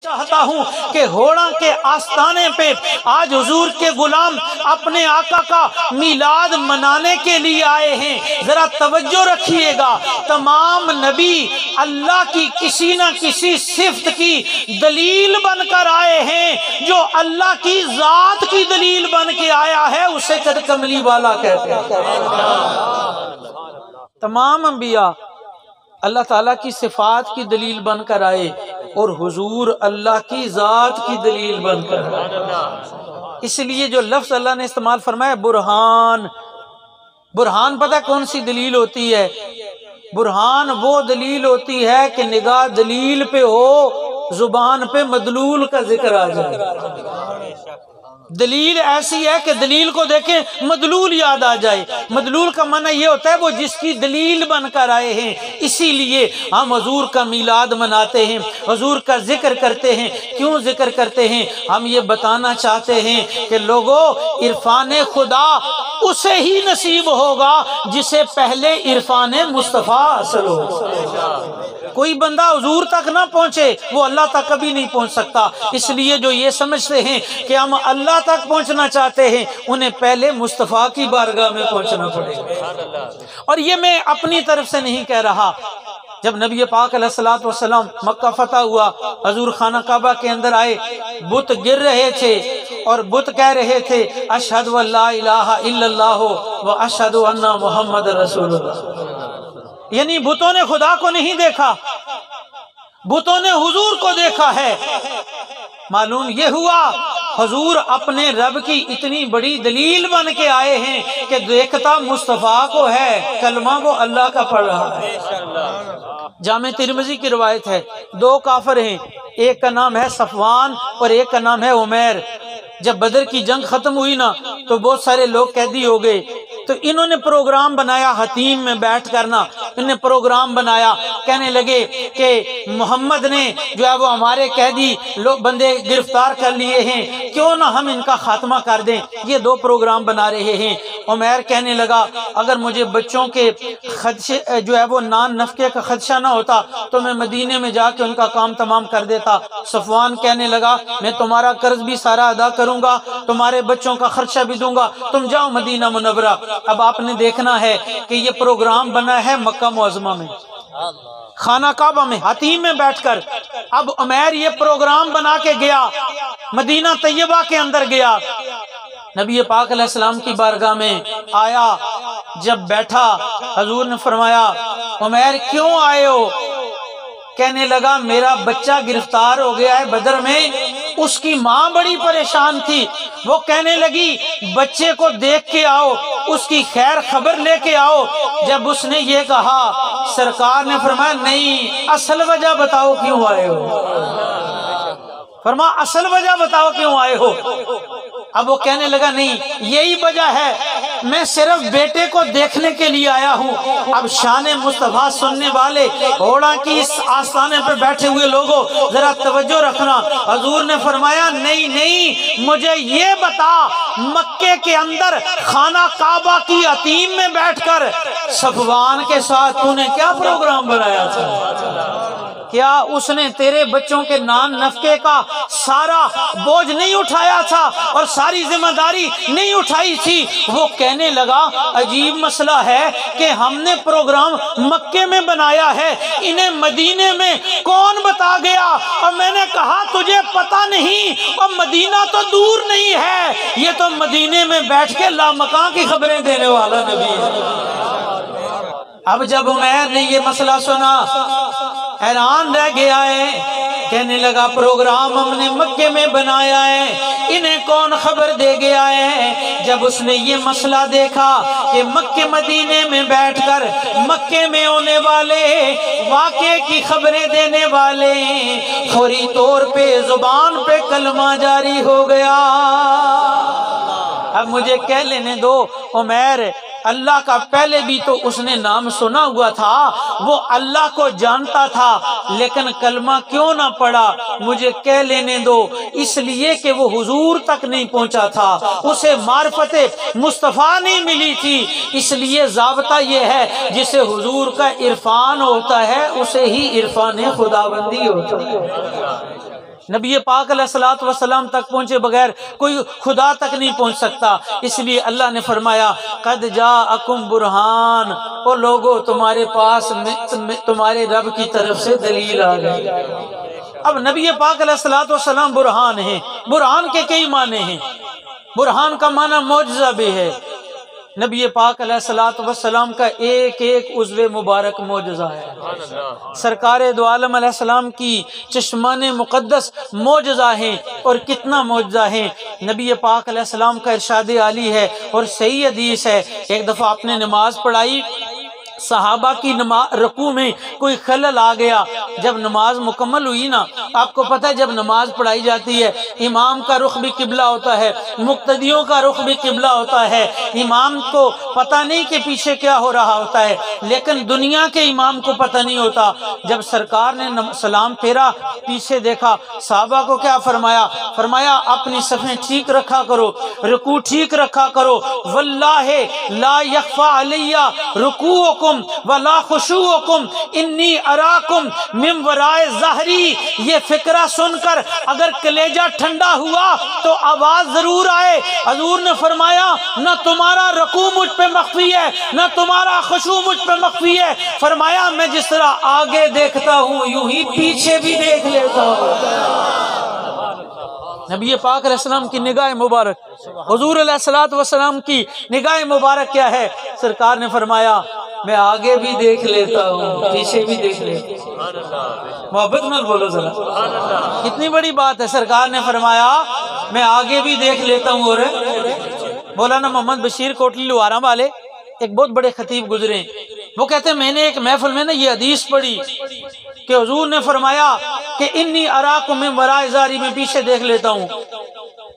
چاہتا ہوں کہ ہوڑا کے آستانے پہ آج حضور کے غلام اپنے آقا کا میلاد منانے کے لیے آئے ہیں۔ ذرا توجہ رکھیے گا، تمام نبی اللہ کی کسی نہ کسی صفت کی دلیل بن کر آئے ہیں۔ جو اللہ کی ذات کی دلیل بن کے آیا ہے اسے قد کملی والا کہتے ہیں۔ تمام انبیاء اللہ تعالیٰ کی صفات کی دلیل بن کر آئے اور حضور اللہ کی ذات کی دلیل بن کر آئے۔ اس لیے جو لفظ اللہ نے استعمال فرمایا برہان، برہان پتہ کون سی دلیل ہوتی ہے؟ برہان وہ دلیل ہوتی ہے کہ نگاہ دلیل پہ ہو، زبان پہ مدلول کا ذکر آ جائے۔ دلیل ایسی ہے کہ دلیل کو دیکھیں مدلول یاد آ جائے۔ مدلول کا معنی یہ ہوتا ہے وہ جس کی دلیل بن کر آئے ہیں۔ اسی لیے ہم حضور کا میلاد مناتے ہیں، حضور کا ذکر کرتے ہیں۔ کیوں ذکر کرتے ہیں؟ ہم یہ بتانا چاہتے ہیں کہ لوگوں، عرفان خدا اسے ہی نصیب ہوگا جسے پہلے عرفان مصطفیٰ حاصل ہو۔ کوئی بندہ حضور تک نہ پہنچے وہ اللہ تک کبھی نہیں پہنچ سکتا۔ اس لیے جو یہ سمجھتے ہیں کہ ہم اللہ تک پہنچنا چاہتے ہیں انہیں پہلے مصطفیٰ کی بارگاہ میں پہنچنا پڑے گا۔ اور یہ میں اپنی طرف سے نہیں کہہ رہا۔ جب نبی پاک علیہ الصلوۃ والسلام مکہ فتح ہوا، حضور خانہ کعبہ کے اندر آئے، بت گر رہے تھے اور بت کہہ رہے تھے اشہد ان لا الہ الا اللہ و اشہد ان محمد رسول اللہ۔ یعنی بتوں نے خدا کو نہیں دیکھا، بتوں نے حضور کو دیکھا ہے۔ معلوم یہ ہوا حضور اپنے رب کی اتنی بڑی دلیل بن کے آئے ہیں کہ دیکھتا مصطفیٰ کو ہے، کلمہ وہ اللہ کا پڑھ رہا ہے۔ جامع ترمذی کی روایت ہے، دو کافر ہیں، ایک کا نام ہے صفوان اور ایک کا نام ہے عمیر۔ جب بدر کی جنگ ختم ہوئی نا تو بہت سارے لوگ قیدی ہو گئے، تو انہوں نے پروگرام بنایا حتیم میں بیٹھ کرنا، انہوں نے پروگرام بنایا، کہنے لگے کہ محمد نے جو ہے وہ ہمارے قیدی لوگ بندے گرفتار کر لیے ہیں، کیوں نہ ہم ان کا خاتمہ کر دیں۔ یہ دو پروگرام بنا رہے ہیں۔ عمیر کہنے لگا اگر مجھے بچوں کے خدشے جو ہے وہ نان نفقے کا خدشہ نہ ہوتا تو میں مدینے میں جا کے ان کا کام تمام کر دیتا۔ صفوان کہنے لگا میں تمہارا قرض بھی سارا ادا کروں گا، تمہارے بچوں کا خرچہ بھی دوں گا، تم جاؤ مدینہ منورہ۔ اب آپ نے دیکھنا ہے کہ یہ پروگرام بنا ہے مکہ معظمہ میں، خانہ کعبہ میں، حتیم میں بیٹھ کر۔ اب عمیر یہ پروگرام بنا کے گیا، مدینہ طیبہ کے اندر گیا، نبی پاک علیہ السلام کی بارگاہ میں آیا۔ جب بیٹھا حضور نے فرمایا عمیر کیوں آئے ہو؟ کہنے لگا میرا بچہ گرفتار ہو گیا ہے بدر میں، اس کی ماں بڑی پریشان تھی، وہ کہنے لگی بچے کو دیکھ کے آؤ، اس کی خیر خبر لے کے آؤ۔ جب اس نے یہ کہا سرکار نے فرمایا نہیں، اصل وجہ بتاؤ کیوں آئے ہو، فرمایا اصل وجہ بتاؤ کیوں آئے ہو۔ اب وہ کہنے لگا نہیں یہی وجہ ہے، میں صرف بیٹے کو دیکھنے کے لیے آیا ہوں۔ اب شان مصطفیٰ سننے والے گھوڑا کی اس آستانے پر بیٹھے ہوئے لوگوں ذرا توجہ رکھنا، حضور نے فرمایا نہیں نہیں، مجھے یہ بتا مکے کے اندر خانہ کعبہ کی حتیم میں بیٹھ کر صفوان کے ساتھ تو نے کیا پروگرام بنایا تھا؟ کیا اس نے تیرے بچوں کے نان نفقے کا سارا بوجھ نہیں اٹھایا تھا اور ساری ذمہ داری نہیں اٹھائی تھی؟ وہ کہنے لگا عجیب مسئلہ ہے کہ ہم نے پروگرام مکے میں بنایا ہے، انہیں مدینے میں کون بتا گیا؟ اور میں نے کہا تجھے پتہ نہیں، اور مدینہ تو دور نہیں ہے، یہ تو مدینے میں بیٹھ کے لامکاں کی خبریں دینے والا نبی ہے۔ اب جب عمیر نے یہ مسئلہ سنا حیران رہ گیا ہے، کہنے لگا پروگرام ہم نے مکے میں بنایا ہے، انہیں کون خبر دے گیا ہے؟ جب اس نے یہ مسئلہ دیکھا کہ مکے مدینے میں بیٹھ کر مکے میں ہونے والے واقعے کی خبریں دینے والے، فوری طور پہ زبان پہ کلمہ جاری ہو گیا۔ اب مجھے کہہ لینے دو عمیر اللہ کا پہلے بھی تو اس نے نام سنا ہوا تھا، وہ اللہ کو جانتا تھا، لیکن کلمہ کیوں نہ پڑا؟ مجھے کہہ لینے دو اس لیے کہ وہ حضور تک نہیں پہنچا تھا، اسے معرفت مصطفیٰ نہیں ملی تھی۔ اس لیے ضابطہ یہ ہے جسے حضور کا عرفان ہوتا ہے اسے ہی عرفان خداوندی ہوتا ہے۔ نبی پاک علیہ الصلوۃ والسلام تک پہنچے بغیر کوئی خدا تک نہیں پہنچ سکتا، اس لیے اللہ نے فرمایا قد جاءکم برہان، او لوگو تمہارے پاس تمہارے رب کی طرف سے دلیل آ گئی۔ اب نبی پاک علیہ الصلوۃ والسلام برہان ہیں۔ برہان کے کئی معنی ہیں، برہان کا معنی معجزہ بھی ہے۔ نبی پاک علیہ الصلوۃ والسلام کا ایک ایک عضو مبارک معجزہ ہے۔ سرکار دو عالم علیہ السلام کی چشمان مقدس معجزہ ہیں، اور کتنا معجزہ ہیں۔ نبی پاک علیہ السلام کا ارشاد عالی ہے اور صحیح حدیث ہے، ایک دفعہ آپ نے نماز پڑھائی، صحابہ کی رکوع میں کوئی خلل آ گیا۔ جب نماز مکمل ہوئی نا، آپ کو پتہ ہے جب نماز پڑھائی جاتی ہے امام کا رخ بھی قبلہ ہوتا ہے، مقتدیوں کا رخ بھی قبلہ ہوتا ہے۔ امام کو پتہ نہیں کہ پیچھے کیا ہو رہا ہوتا ہے، لیکن دنیا کے امام کو پتہ نہیں ہوتا۔ جب سرکار نے سلام پھیرا، پیچھے دیکھا، صحابہ کو کیا فرمایا؟ فرمایا اپنی صفیں ٹھیک رکھا کرو، رکوع ٹھیک رکھا کرو، واللہ لا یخفی علی رکوعکم ولا خشوعکم انی اراکم من ورائے ظہری۔ یہ فقرہ سن کر اگر کلیجہ ٹھنڈا ہوا تو آواز ضرور آئے۔ حضور نے فرمایا نہ تمہارا رکوع مجھ پہ مخفی ہے، نہ تمہارا خشوع مجھ پہ مخفی ہے۔ فرمایا میں جس طرح آگے دیکھتا ہوں یوں ہی پیچھے بھی دیکھ لیتا ہوں۔ نبی پاک علیہ السلام کی نگاہ مبارک، حضور علیہ الصلوۃ والسلام کی نگاہ مبارک کیا ہے؟ سرکار نے فرمایا میں آگے بھی دیکھ لیتا ہوں، پیچھے بھی دیکھ لیتا ہوں۔ محبت میں بولو ذرا، کتنی بڑی بات ہے۔ سرکار نے فرمایا میں آگے بھی دیکھ لیتا ہوں۔ اور مولانا محمد بشیر کوٹلی لوارا والے ایک بہت بڑے خطیب گزرے، وہ کہتے ہیں میں نے ایک محفل میں نے یہ حدیث پڑھی کہ حضور نے فرمایا کہ انی اراکم من ورائے ظہری، میں پیچھے دیکھ لیتا ہوں۔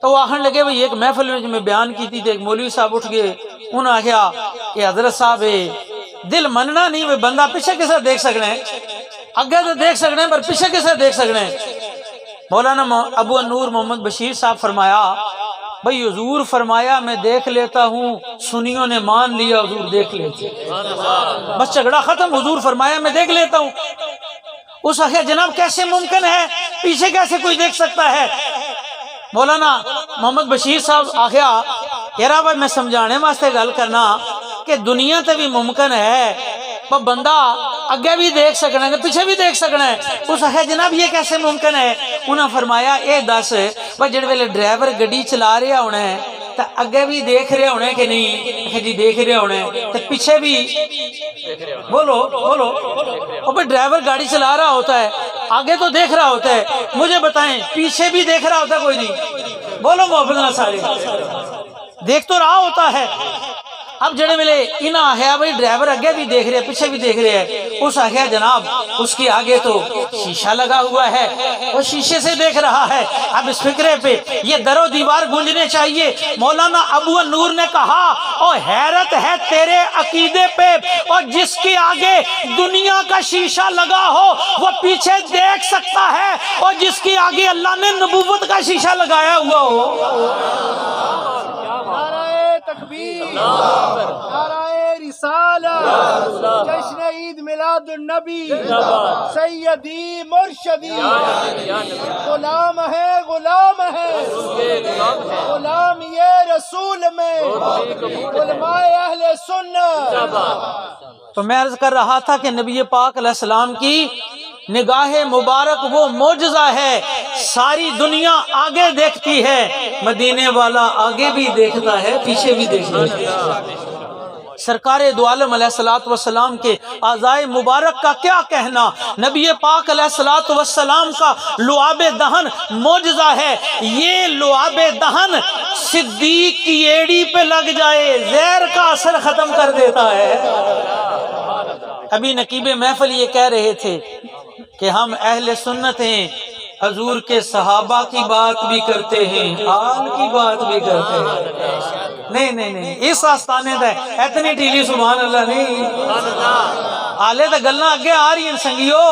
تو وہ آخر لگے بھئی ایک محفل میں جو میں بیان کی تھی، ایک مولوی صاحب اٹھ گئے، انہوں نے کہا کہ حضرت صاحب دل مننا نہیں، وہ بندہ پیچھے کیسے دیکھ سکنے ہیں، اگے تو دیکھ سکنے ہیں پر پیچھے کیسے دیکھ سکنے ہیں۔ مولانا ابو نور محمد بشیر صاحب فرمایا بھئی حضور فرمایا میں دیکھ لیتا ہوں، سنیوں نے مان لیا حضور دیکھ لیتے، بس جھگڑا ختم، حضور فرمایا میں دیکھ لیتا ہوں۔ اس آخر جناب کیسے ممکن ہے، پیچھے کیسے کوئی دیکھ سکتا ہے؟ مولانا محمد بشیر صاحب آخیا یارا بھائی میں سمجھانے واسطے گل کرنا کہ دنیا تے بھی ممکن ہے پر بندہ اگے بھی دیکھ سکنا ہے پیچھے بھی دیکھ سکنا ہے۔ اس آخر جناب یہ کیسے ممکن ہے؟ انہوں نے فرمایا اے دس بھائی جڑے ویلے ڈرائیور گڈی چلا رہا ہونا ہے تو اگے بھی دیکھ رہے ہونے کہ نہیں؟ کہ جی دیکھ رہے ہونے، تو پیچھے بھی بولو بولو، اور بھائی ڈرائیور گاڑی چلا رہا ہوتا ہے آگے تو دیکھ رہا ہوتا ہے، مجھے بتائیں پیچھے بھی دیکھ رہا ہوتا ہے کوئی نہیں؟ بولو محبت نہ سارے دیکھ تو رہا ہوتا ہے۔ اب جڑے ملے انہاں ہے بھائی ڈرائیور اگے بھی دیکھ رہے پیچھے بھی دیکھ رہے ہیں، اس آخیا جناب اس کے آگے تو شیشہ لگا ہوا ہے، وہ شیشے سے دیکھ رہا ہے۔ اب اس فکرے پہ یہ در و دیوار گونجنے چاہیے۔ مولانا ابو نور نے کہا اور حیرت ہے تیرے عقیدے پہ، اور جس کے آگے دنیا کا شیشہ لگا ہو وہ پیچھے دیکھ سکتا ہے، اور جس کے آگے اللہ نے نبوت کا شیشہ لگایا ہوا ہو۔ تکبیر، نعرہ رسالت، جشن عید میلاد النبی، سیدی مرشدی، غلام ہے غلام ہے غلام یہ رسول میں علماء اہل سنت۔ تو میں عرض کر رہا تھا کہ نبی پاک علیہ السلام کی نگاہ مبارک وہ معجزہ ہے، ساری دنیا آگے دیکھتی ہے، مدینے والا آگے بھی دیکھتا ہے پیچھے بھی دیکھتا ہے۔ سرکار دو عالم علیہ الصلوۃ والسلام کے اعضائے مبارک کا کیا کہنا، نبی پاک علیہ الصلوۃ والسلام کا لعاب دہن معجزہ ہے۔ یہ لعاب دہن صدیق کی ایڑی پہ لگ جائے زہر کا اثر ختم کر دیتا ہے۔ ابھی نقیب محفل یہ کہہ رہے تھے کہ ہم اہل سنت ہیں، حضور کے صحابہ کی بات بھی کرتے ہیں، آل کی بات بھی کرتے ہیں۔ نہیں نہیں نہیں اس آستانے دے اتنی ٹھیلی سبحان اللہ نہیں، آلے تو گلنا اگے آ رہی ہیں سنگیو،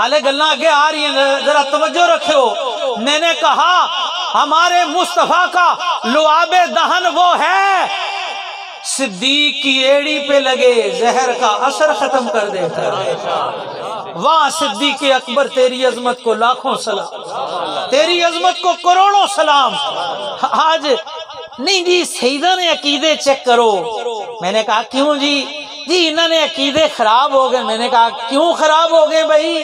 آلے گلنا اگے آ رہی ہیں، ذرا توجہ رکھو۔ میں نے کہا ہمارے مصطفیٰ کا لعاب دہن وہ ہے صدیق کی ایڑی پہ لگے زہر کا اثر ختم کر دیتا ہے۔ واہ صدیق اکبر تیری عظمت کو لاکھوں سلام، تیری عظمت کو کروڑوں سلام۔ آج نہیں جی سیدہ نے عقیدے چیک کرو، میں نے کہا کیوں جی انہوں نے عقیدے خراب ہو گئے۔ میں نے کہا کیوں خراب ہو گئے بھائی،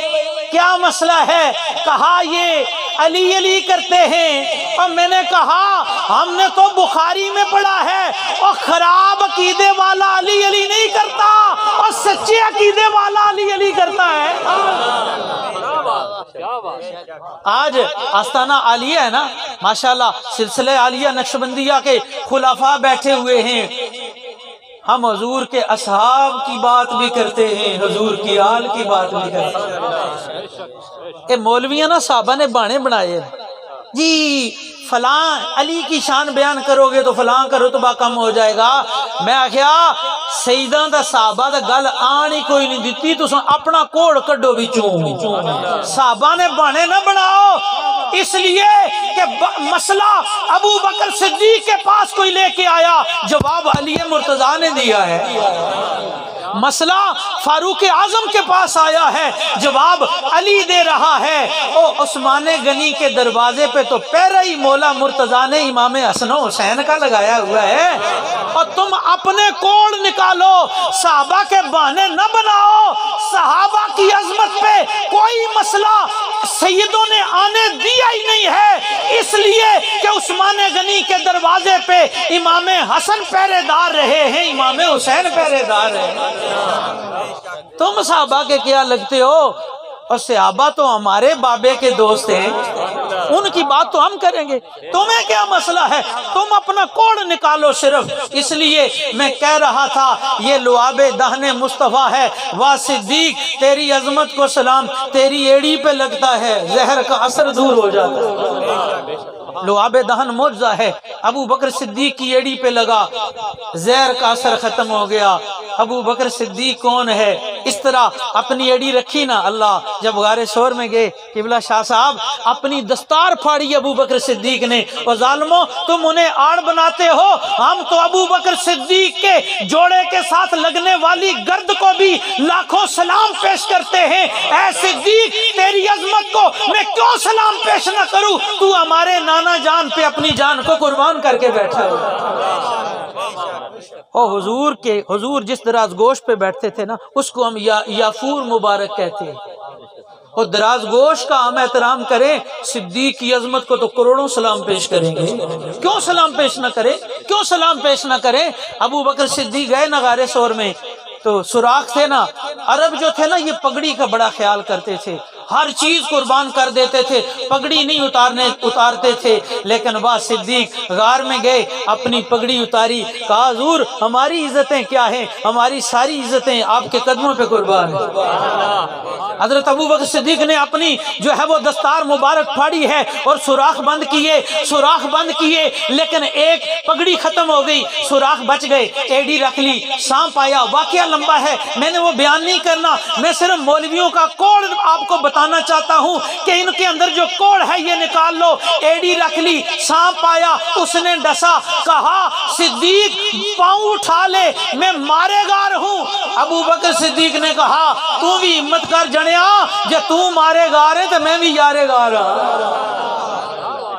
کیا مسئلہ ہے؟ کہا یہ علی علی کرتے ہیں، اور میں نے کہا ہم نے تو بخاری میں پڑھا ہے اور خراب عقیدے والا علی علی نہیں کرتا اور سچے عقیدے والا علی علی کرتا ہے۔ آج آستانہ عالیہ ہے نا ماشاءاللہ، سلسلہ عالیہ نقشبندیہ کے خلفاء بیٹھے ہوئے ہیں، ہم حضور کے اصحاب کی بات بھی کرتے ہیں، حضور کی آل کی بات بھی کرتے ہیں۔ اے مولویاں نا صحابہ نے بانے بنائے جی فلاں علی کی شان بیان کرو گے تو فلاں کا رتبہ کم ہو جائے گا۔ میں آخیا سیداں دا صحابہ دا گل آن ہی کوئی نہیں دیتی، تو اپنا کوڑ کڈو بھی چون۔ صحابہ نے بانے نہ بناؤ، اس لیے کہ مسئلہ ابو بکر صدیق کے پاس کوئی لے کے آیا، جواب علی مرتضیٰ نے دیا ہے۔ مسئلہ فاروق اعظم کے پاس آیا ہے، جواب علی دے رہا ہے۔ او عثمان غنی کے دروازے پہ تو پہرا ہی مولا مرتضیٰ نے امام حسن و حسین کا لگایا ہوا ہے، اور تم اپنے کوڑ نکالو، صحابہ کے بہانے نہ بناؤ۔ صحابہ کی عظمت پہ کوئی مسئلہ سیدوں نے آنے دیا ہی نہیں ہے، اس لیے کہ عثمان غنی کے دروازے پہ امام حسن پہرے دار رہے ہیں، امام حسین پہرے دار رہے۔ تم صحابہ کے کیا لگتے ہو؟ اور صحابہ تو ہمارے بابے کے دوست ہیں، ان کی بات تو ہم کریں گے، تمہیں کیا مسئلہ ہے؟ تم اپنا کوڑ نکالو صرف۔ اس لیے میں کہہ رہا تھا یہ لعاب دہن مصطفیٰ ہے، واہ صدیق تیری عظمت کو سلام، تیری ایڑی پہ لگتا ہے زہر کا اثر دور ہو جاتا ہے۔ لعاب دہن معجزہ ہے، ابو بکر صدیق کی ایڑی پہ لگا، زہر کا اثر ختم ہو گیا۔ ابو بکر صدیق کون ہے؟ اس طرح اپنی ایڑی رکھی نا اللہ، جب غار ثور میں گئے قبلہ شاہ صاحب اپنی دستار پھاڑی ابو بکر صدیق نے، اور ظالموں تم انہیں آڑ بناتے ہو، ہم تو ابو بکر صدیق کے جوڑے کے ساتھ لگنے والی گرد کو بھی لاکھوں سلام پیش کرتے ہیں۔ اے صدیق تیری عظمت کو میں کیوں سلام پیش نہ کروں؟ تو ہمارے نانا جان پہ اپنی جان کو قربان کر کے بیٹھا ہو۔ اور حضور جس دراز گوشت پہ بیٹھتے تھے نا، اس کو ہم یافور مبارک کہتے ہیں، اور دراز گوشت کا ہم احترام کریں، صدیق کی عظمت کو تو کروڑوں سلام پیش کریں گے، کیوں سلام پیش نہ کریں؟ کیوں سلام پیش نہ کریں؟ ابو بکر صدیق گئے نا غار ثور میں، تو سوراخ تھے نا، عرب جو تھے نا یہ پگڑی کا بڑا خیال کرتے تھے، ہر چیز قربان کر دیتے تھے، پگڑی نہیں اتارتے تھے، لیکن واہ صدیق غار میں گئے، اپنی پگڑی اتاری، کہا حضور ہماری عزتیں کیا ہیں، ہماری ساری عزتیں آپ کے قدموں پہ قربان ہیں۔ حضرت ابو بکر صدیق نے اپنی جو ہے وہ دستار مبارک پھاڑی ہے اور سوراخ بند کیے، لیکن ایک پگڑی ختم ہو گئی، سوراخ بچ گئے، ایڈی رکھ لی، سانپ آیا، واقعہ لمبا ہے میں نے وہ بیان نہیں کرنا، میں صرف مولویوں کا کوڑ آپ کو بتانا چاہتا ہوں کہ ان کے اندر جو کوڑ ہے یہ نکال لو۔ ایڈی رکھ لی، سانپ آیا، اس نے ڈسا، کہا صدیق پاؤں اٹھا لے میں مارے گار ہوں۔ ابو بکر صدیق نے کہا تو بھی ہمت کر جنیا، جے تو مارے گار ہے تو میں بھی یارے گار ہوں،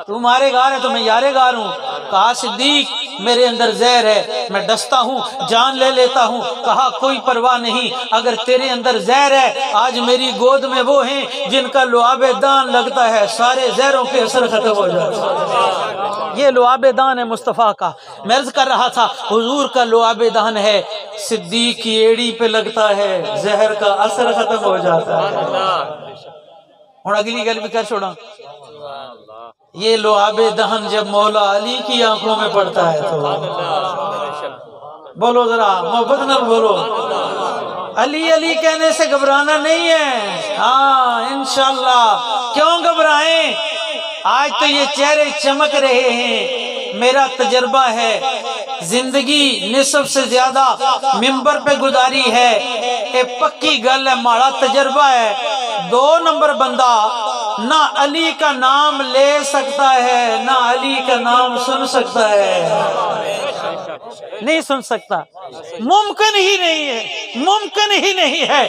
تو مارے گار ہے تو میں یارے گار ہوں۔ کہا صدیق میرے اندر زہر ہے، میں ڈستا ہوں، جان لے لیتا ہوں۔ کہا کوئی پرواہ نہیں، اگر تیرے اندر زہر ہے، آج میری گود میں وہ ہیں جن کا لعاب دان لگتا ہے، سارے زہروں کے اثر ختم ہو جاتا ہے۔ یہ لعاب دان ہے مصطفیٰ کا۔ میں عرض کر رہا تھا حضور کا لعاب دان ہے، صدیق کی ایڑی پہ لگتا ہے، زہر کا اثر ختم ہو جاتا ہے۔ اور اگلی گل بھی کر چھوڑا، یہ لعاب دہن جب مولا علی کی آنکھوں میں پڑتا ہے تو بولو ذرا محبت نہ بولو، علی علی کہنے سے گھبرانا نہیں ہے، ہاں انشاءاللہ کیوں گھبرائیں؟ آج تو یہ چہرے چمک رہے ہیں، میرا تجربہ ہے، زندگی نصف سے زیادہ ممبر پہ گزاری ہے، ایک پکی گل ہے، ماڑا تجربہ ہے۔ 2 نمبر بندہ نہ علی کا نام لے سکتا ہے نہ علی کا نام سن سکتا ہے۔ نہیں سن سکتا، ممکن ہی نہیں ہے، ممکن ہی نہیں ہے۔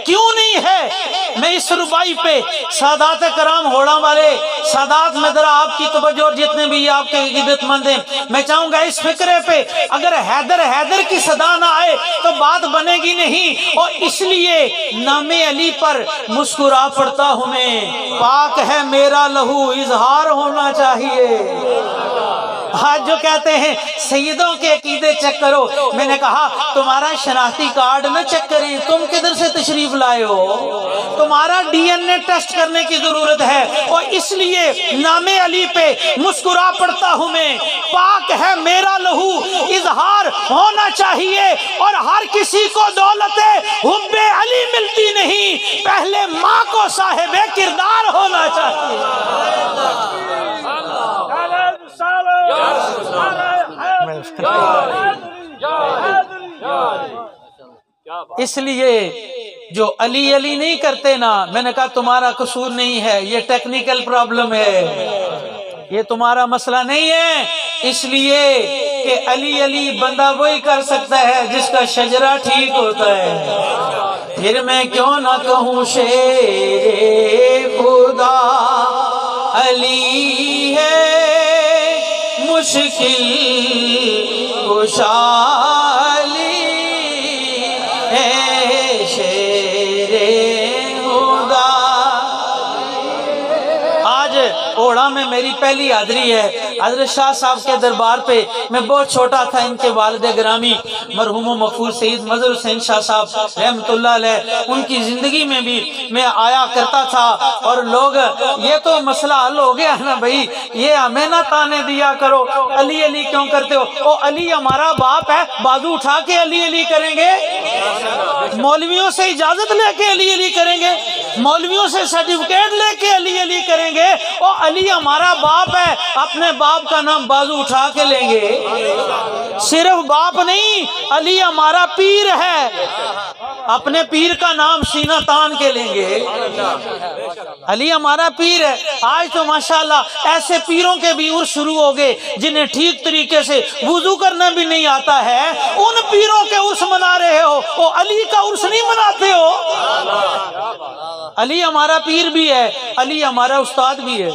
کیوں نہیں ہے؟ میں اس ربائی پہ سادات کرام ہوڑا والے سادات میں ذرا آپ کی توجہ، اور جتنے بھی آپ کے عقیدت مند ہیں، میں چاہوں گا اس فکرے پہ اگر حیدر حیدر کی صدا نہ آئے تو بات بنے گی نہیں۔ اور اس لیے نام علی پر مسکرا پڑتا ہوں میں، پاک ہے میرا لہو اظہار ہونا چاہیے۔ آج جو کہتے ہیں سیدوں کے عقیدے چیک کرو، میں نے کہا تمہارا شناختی کارڈ نہ چیک کریں، تم کدھر سے تشریف لائے ہو؟ تمہارا ڈی این اے ٹیسٹ کرنے کی ضرورت ہے۔ اور اس لیے نام علی پہ مسکرا پڑتا ہوں میں، پاک ہے میرا لہو اظہار ہونا چاہیے۔ اور ہر کسی کو دولت حب علی ملتی نہیں، پہلے ماں کو صاحب کردار ہونا چاہیے۔ اس لیے جو علی علی نہیں کرتے نا، میں نے کہا تمہارا قصور نہیں ہے، یہ ٹیکنیکل پرابلم ہے، یہ تمہارا مسئلہ نہیں ہے۔ اس لیے کہ علی علی بندہ وہی کر سکتا ہے جس کا شجرہ ٹھیک ہوتا ہے۔ پھر میں کیوں نہ کہوں شیر خدا علی ہے، مشکل کشا علی ہے، شیر خدا۔ آج اوڑا میں میری پہلی حاضری ہے۔ حضرت شاہ صاحب کے دربار پہ میں بہت چھوٹا تھا، ان کے والد گرامی مرحوم و مغفور سید مظہر حسین شاہ صاحب رحمۃ اللہ علیہ، ان کی زندگی میں بھی میں آیا کرتا تھا۔ اور لوگ یہ تو مسئلہ حل ہو گیا ہے نا بھائی، یہ ہمیں نہ تانے دیا کرو، علی علی کیوں کرتے ہو؟ او علی ہمارا باپ ہے، بازو اٹھا کے علی علی کریں گے؟ مولویوں سے اجازت لے کے علی علی کریں گے؟ مولویوں سے سرٹیفکیٹ لے کے علی علی کریں گے؟ او علی ہمارا باپ ہے، اپنے باپ کا نام بازو اٹھا کے لیں گے؟ صرف باپ نہیں، علی ہمارا پیر ہے، اپنے پیر کا نام سینہ تان کے لیں گے؟ علی ہمارا پیر ہے۔ آج تو ماشاءاللہ ایسے پیروں کے بھی عرس شروع ہو گئے جنہیں ٹھیک طریقے سے وضو کرنا بھی نہیں آتا ہے، ان پیروں کے عرس منا رہے ہو، وہ علی کا عرس نہیں مناتے ہو؟ علی ہمارا پیر بھی ہے، علی ہمارا استاد بھی ہے،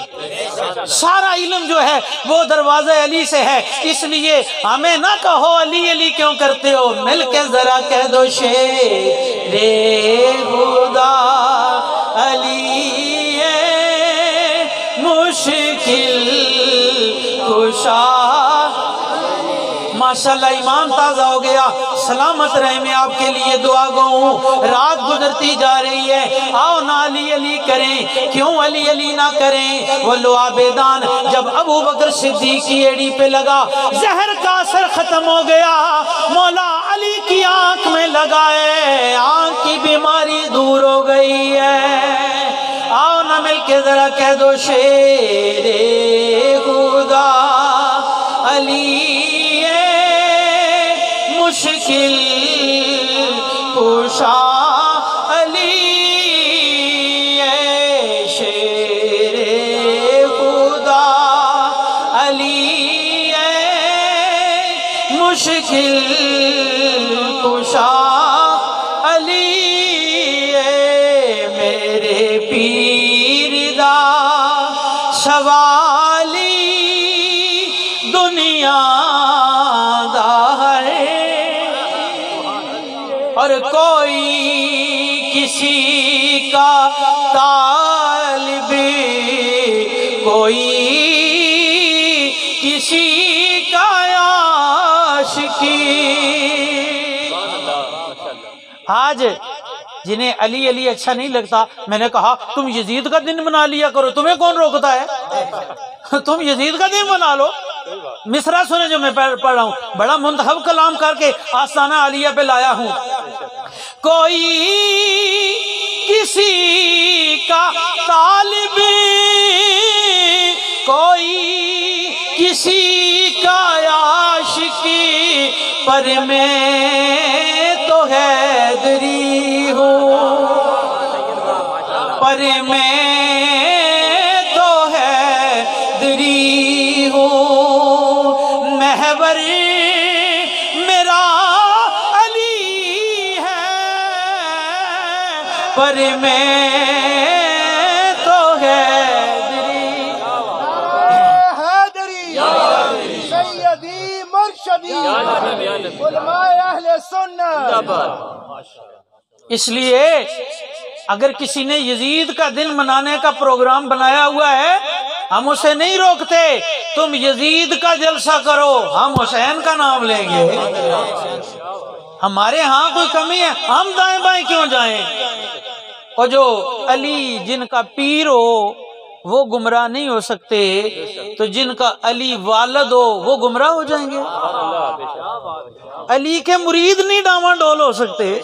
سارا علم جو ہے وہ دروازہ علی سے ہے۔ اس لیے ہمیں نہ کہو علی علی کیوں کرتے ہو، مل کے ذرا کہہ دو شیر خدا علی ہے، مشکل کشا۔ ماشاءاللہ ایمان تازہ ہو گیا، سلامت رہے، میں آپ کے لیے دعا گو ہوں۔ رات گزرتی جا رہی ہے، آؤ نہ علی علی کریں، کیوں علی علی نہ کریں؟ وہ لعابیدان جب ابو بکر صدیق کی ایڑی پہ لگا، زہر کا اثر ختم ہو گیا، مولا علی کی آنکھ میں لگائے، آنکھ کی بیماری دور ہو گئی ہے۔ آؤ نہ مل کے ذرا کہہ دو شیر خدا علی ہے، مشکل کشا علی ہے، شیر خدا علی ہے، مشکل کشا علی ہے، میرے پیر دا سوالی دنیا دا ہے، اور کوئی کسی کا طالب، کوئی کسی کا عاشقی۔ آج جنہیں علی علی اچھا نہیں لگتا، میں نے کہا تم یزید کا دن منا لیا کرو، تمہیں کون روکتا ہے؟ تم یزید کا دن منا لو۔ مصرع سنے جو میں پڑھ رہا ہوں، بڑا منتخب کلام کر کے آستانہ عالیہ پہ لایا ہوں۔ کوئی کسی کا طالب، کوئی کسی کا عاشقی، پر میں تو حیدری ہوں، پر میں تو حیدری ہوں، محور پر میں تو حیدری، حیدری سیدی مرشدی علماء اہل سنت۔ اس لیے اگر کسی نے یزید کا دن منانے کا پروگرام بنایا ہوا ہے، ہم اسے نہیں روکتے، تم یزید کا جلسہ کرو، ہم حسین کا نام لیں گے۔ ہمارے ہاں کوئی کمی ہے، ہم دائیں بائیں کیوں جائیں؟ اور جو علی جن کا پیر ہو وہ گمراہ نہیں ہو سکتے، تو جن کا علی والد ہو وہ گمراہ ہو جائیں گے؟ علی کے مرید نہیں ڈاواں ڈول ہو سکتے۔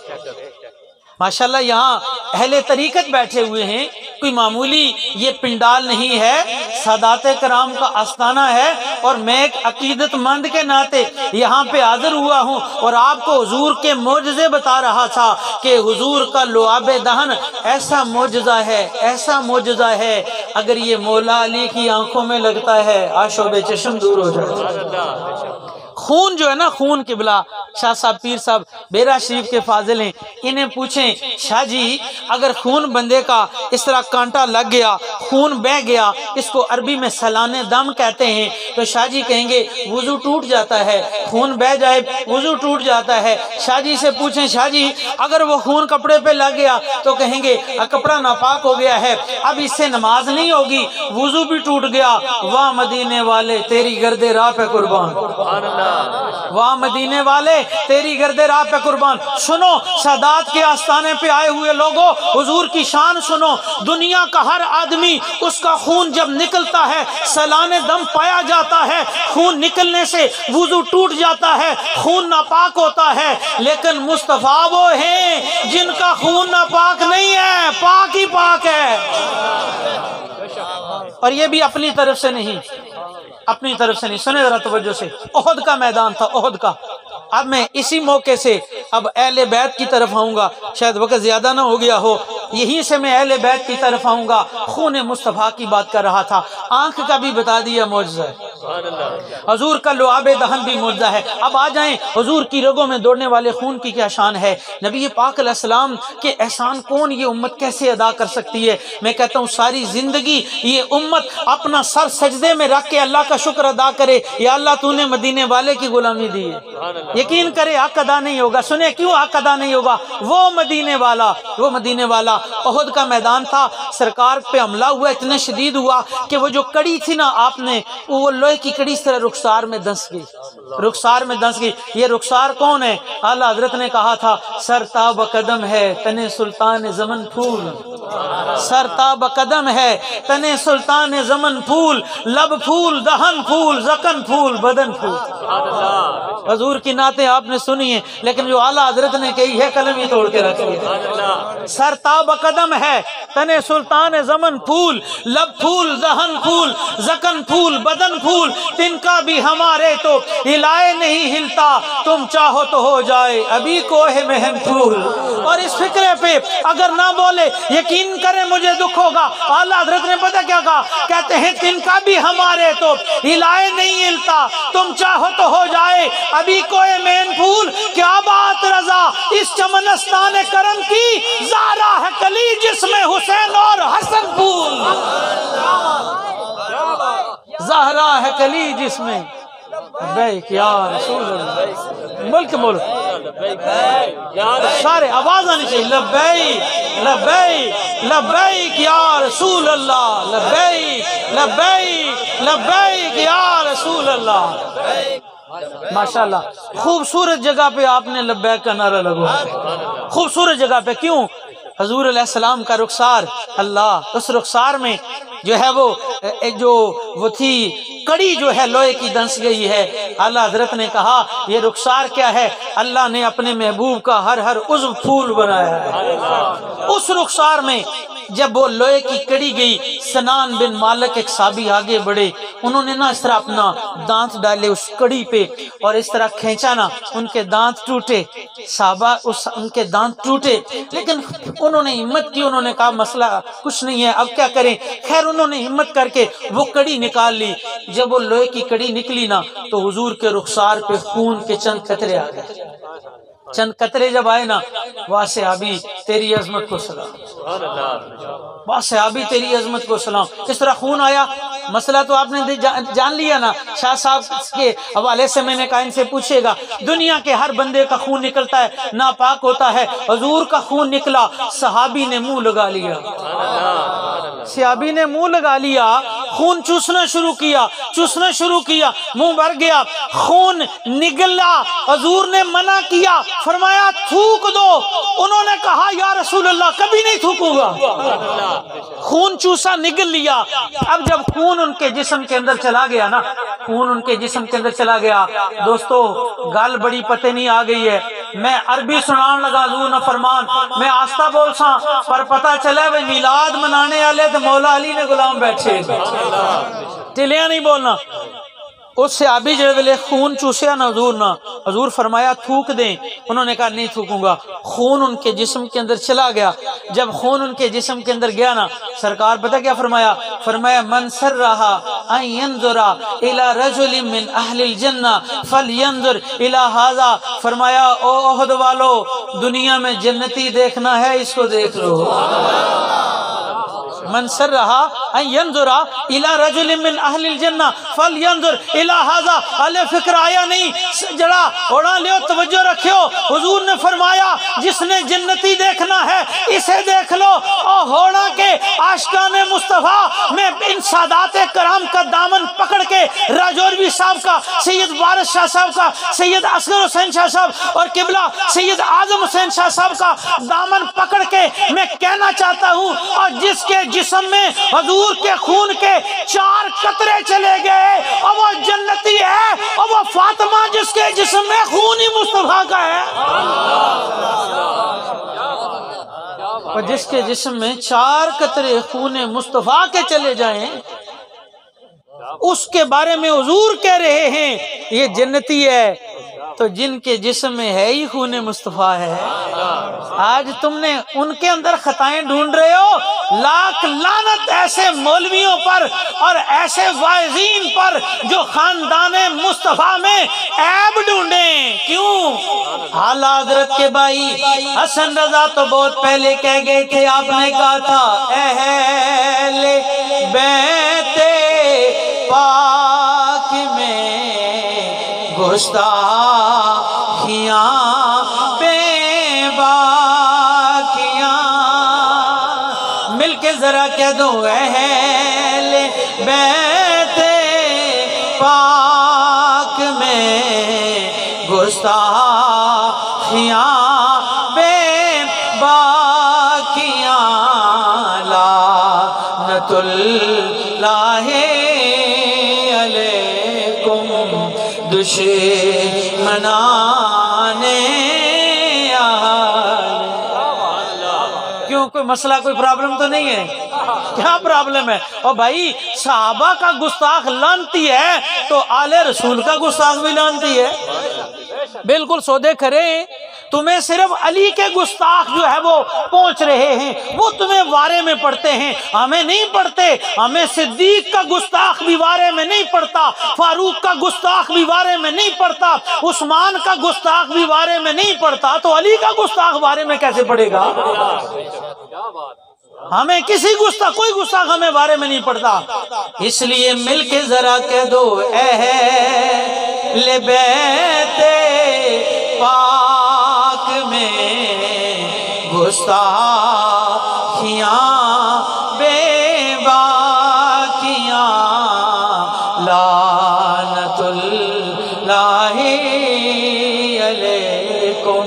ماشاءاللہ یہاں اہل طریقت بیٹھے ہوئے ہیں، کوئی معمولی یہ پنڈال نہیں ہے، سادات کرام کا آستانہ ہے، اور میں ایک عقیدت مند کے ناطے یہاں پہ حاضر ہوا ہوں اور آپ کو حضور کے معجزے بتا رہا تھا کہ حضور کا لعاب دہن ایسا معجزہ ہے، ایسا معجزہ ہے، اگر یہ مولا علی کی آنکھوں میں لگتا ہے آشوب چشم دور ہو جائے۔ خون جو ہے نا، خون قبلہ شاہ صاحب پیر صاحب بیرا شریف کے فاضل ہیں، انہیں پوچھیں شاہ جی اگر خون بندے کا اس طرح کانٹا لگ گیا، خون بہ گیا، اس کو عربی میں سلان دم کہتے ہیں، تو شاہ جی کہیں گے وضو ٹوٹ جاتا ہے، خون بہ جائے وضو ٹوٹ جاتا ہے۔ شاہ جی سے پوچھیں شاہ جی اگر وہ خون کپڑے پہ لگ گیا تو کہیں گے کپڑا ناپاک ہو گیا ہے، اب اس سے نماز نہیں ہوگی، وضو بھی ٹوٹ گیا۔ واہ مدینے والے تیری گرد راہ پہ قربان، واہ مدینے والے تیری گرد راہ پہ قربان۔ سنو سادات کے آستانے پہ آئے ہوئے لوگوں، حضور کی شان سنو، دنیا کا ہر آدمی اس کا خون جب نکلتا ہے سلان دم پایا جاتا ہے، خون نکلنے سے وضو ٹوٹ جاتا ہے، خون ناپاک ہوتا ہے، لیکن مصطفیٰ وہ ہیں جن کا خون ناپاک نہیں ہے، پاک ہی پاک ہے۔ اور یہ بھی اپنی طرف سے نہیں، اپنی طرف سے نہیں، سنیں ذرا توجہ سے۔ احد کا میدان تھا، احد کا۔ اب میں اسی موقع سے اب اہل بیت کی طرف آؤں گا، شاید وقت زیادہ نہ ہو گیا ہو، یہیں سے میں اہل بیت کی طرف آؤں گا۔ خون مصطفیٰ کی بات کر رہا تھا، آنکھ کا بھی بتا دیا معجزہ ہے، حضور کا لعاب دہن بھی معجزہ ہے۔ اب آ جائیں حضور کی رگوں میں دوڑنے والے خون کی کیا شان ہے، نبی پاک علیہ السلام کے احسان کون یہ امت کیسے ادا کر سکتی ہے؟ میں کہتا ہوں ساری زندگی یہ امت اپنا سر سجدے میں رکھ کے اللہ کا شکر ادا کرے، یا اللہ تو نے مدینے والے کی غلامی دی ہے۔ یقین کرے حق ادا نہیں ہوگا۔ سنیں کیوں حق ادا نہیں ہوگا؟ وہ مدینے والا، وہ مدینے والا۔ احد کا میدان تھا، سرکار پہ حملہ ہوا، اتنا شدید ہوا کہ وہ جو کڑی تھی نا آپ نے، وہ لوہے کی کڑی اس طرح رخسار میں دنس گئی، رخسار میں دنس گئی۔ یہ رخسار کون ہے؟ اعلیٰ حضرت نے کہا تھا سر تاب قدم ہے تنے سلطان زمن پھول، سر تاب قدم ہے تنے سلطان زمن پھول، لب پھول دہن پھول زکن پھول بدن پھول۔ حضور کی نعتیں آپ نے سنی ہیں، لیکن جو اعلیٰ حضرت نے کہی ہے قلم ہی توڑ کے رکھ دیا۔ سر تاب قدم ہے تنے سلطان زمن پھول، لب پھول دہن پھول زکن پھول بدن پھول، تن کا بھی ہمارے تو ہلائے نہیں ہلتا، تم چاہو تو ہو جائے ابھی کوہ مہن پھول۔ اور اس فکرے پہ اگر نہ بولے یقین کریں مجھے دکھ ہوگا۔ اعلیٰ حضرت نے پتہ کیا کہا؟ کہتے ہیں تن کا بھی ہمارے تو ہلائے نہیں ہلتا، تم چاہو تو ہو جائے ابھی کوہ مہن پھول۔ کیا بات رضا اس چمنستان کرم کی، زہرا ہے کلی جس میں حسین اور حسن پھول، زہرا ہے کلی جس میں لبیک یا رسول اللہ۔ ملک ملک سارے آواز آنی چاہیے، لبیک لبیک لبیک یا رسول اللہ، لبیک لبیک لبیک یا رسول اللہ۔ ماشاءاللہ خوبصورت جگہ پہ آپ نے لبیک کا نعرہ لگا، خوبصورت جگہ پہ۔ کیوں؟ حضور علیہ السلام کا رخسار، اللہ اس رخسار میں جو ہے وہ تھی کڑی جو ہے لوہے کی دنس گئی ہے۔ اعلیٰ حضرت نے کہا یہ رخسار کیا ہے؟ اللہ نے اپنے محبوب کا ہر ہر عضو پھول بنایا ہے۔ اس رخسار میں جب وہ لوہے کی کڑی گئی، سنان بن مالک ایک صحابی آگے بڑھے، انہوں نے نا اس طرح اپنا دانت ڈالے اس کڑی پہ اور اس طرح کھینچا نا، ان کے دانت ٹوٹے، صحابہ ان کے دانت ٹوٹے، لیکن انہوں نے ہمت کی، انہوں نے کہا مسئلہ کچھ نہیں ہے، اب کیا کریں؟ خیر انہوں نے ہمت کر کے وہ کڑی نکال لی۔ جب وہ لوہے کی کڑی نکلی نا تو حضور کے رخسار پہ خون کے چند قطرے آ گئے۔ چند قطرے جب آئے نا، واہ صحابی تیری عظمت کو سلام، واہ صحابی تیری عظمت کو سلام، اس طرح خون آیا۔ مسئلہ تو آپ نے جان لیا نا، شاہ صاحب کے حوالے سے میں نے کہا ان سے پوچھے گا، دنیا کے ہر بندے کا خون نکلتا ہے، ناپاک ہوتا ہے، حضور کا خون نکلا، صحابی نے منہ لگا لیا، صحابی نے منہ لگا لیا، خون چوسنا شروع کیا، چوسنا شروع کیا، منہ بھر گیا، خون نگلا، حضور نے منع کیا، فرمایا تھوک دو، انہوں نے کہا یا رسول اللہ کبھی نہیں تھوکوں گا، خون چوسا نگل لیا۔ اب جب خون ان کے جسم کے اندر چلا گیا نا، خون ان کے جسم کے اندر چلا گیا، دوستو گل بڑی پتہ نہیں آ گئی ہے، میں عربی سنان لگا حضور نہ فرمان، میں آستہ بول سا پر پتہ چلا وہ میلاد منانے والے تو مولا علی نے غلام بیٹھے، ٹلیا نہیں بولنا۔ اس سے آبی جڑے ویلے خون چوسیا نا حضور نا، حضور فرمایا تھوک دیں، انہوں نے کہا نہیں تھوکوں گا، خون ان کے جسم کے اندر چلا گیا۔ جب خون ان کے جسم کے اندر گیا نا، سرکار پتہ کیا فرمایا؟ فرمایا من سرہا ان ینظر الی رجل من اہل الجنہ فلینظر الی ھذا، فرمایا او احد والو، دنیا میں جنتی دیکھنا ہے اس کو دیکھ لو۔ من سرہا ان ینظر الی رجل من اہل الجنہ فلینظر الی ھذا، علی فکر آیا نہیں، جڑا اڑا لیو، توجہ رکھیو، حضور نے فرمایا جس نے جنتی دیکھنا ہے اسے دیکھ لو۔ اور ہونا کے عاشقان مصطفیٰ میں ان سادات کرام کا دامن پکڑ کے، راجوروی صاحب کا، سید وارث شاہ صاحب کا، سید اصغر حسین شاہ صاحب اور قبلہ سید اعظم حسین شاہ صاحب کا دامن پکڑ کے میں کہنا چاہتا ہوں، اور جس کے جسم میں حضور کے خون کے 4 قطرے چلے گئے اور وہ جنتی ہے، اور وہ فاطمہ جس کے جسم میں خون ہی مصطفیٰ کا ہے، اور جس کے جسم میں 4 قطرے خون مصطفیٰ کے چلے جائیں، اس کے بارے میں حضور کہہ رہے ہیں یہ جنتی ہے، تو جن کے جسم میں ہے ہی خون مصطفیٰ ہے۔ آج تم نے ان کے اندر خطائیں ڈھونڈ رہے ہو، لاکھ لعنت ایسے مولویوں پر اور ایسے واعظین پر جو خاندان مصطفیٰ میں عیب ڈھونڈیں۔ کیوں؟ اعلیٰ حضرت کے بھائی حسن رضا تو بہت پہلے کہہ گئے تھے، آپ نے کہا تھا اہل بیت پاک میں گستاخیاں بے باکیاں، مل کے ذرا کہہ دو اہل بیت پاک میں گستاخیاں بے باکیاں، لعنت اللہ علیکم دشمنان اہل۔ کیوں کوئی مسئلہ کوئی پرابلم تو نہیں ہے؟ کیا پرابلم ہے؟ اور بھائی صحابہ کا گستاخ لعنتی ہے تو آل رسول کا گستاخ بھی لعنتی ہے، بالکل سودے کھرے ہیں۔ تمہیں صرف علی کے گستاخ جو ہے وہ پہنچ رہے ہیں، وہ تمہیں وارے میں پڑھتے ہیں، ہمیں نہیں پڑھتے۔ ہمیں صدیق کا گستاخ بھی وارے میں نہیں پڑھتا، فاروق کا گستاخ بھی وارے میں نہیں پڑھتا، عثمان کا گستاخ بھی وارے میں نہیں پڑھتا، تو علی کا گستاخ وارے میں کیسے پڑھے گا؟ ہمیں کسی گستاخ، کوئی گستاخ ہمیں بارے میں نہیں پڑتا۔ اس لیے مل کے ذرا کہہ دو اہل بیت پاک میں گستاخیاں بے باکیاں، لعنت اللہ علیکم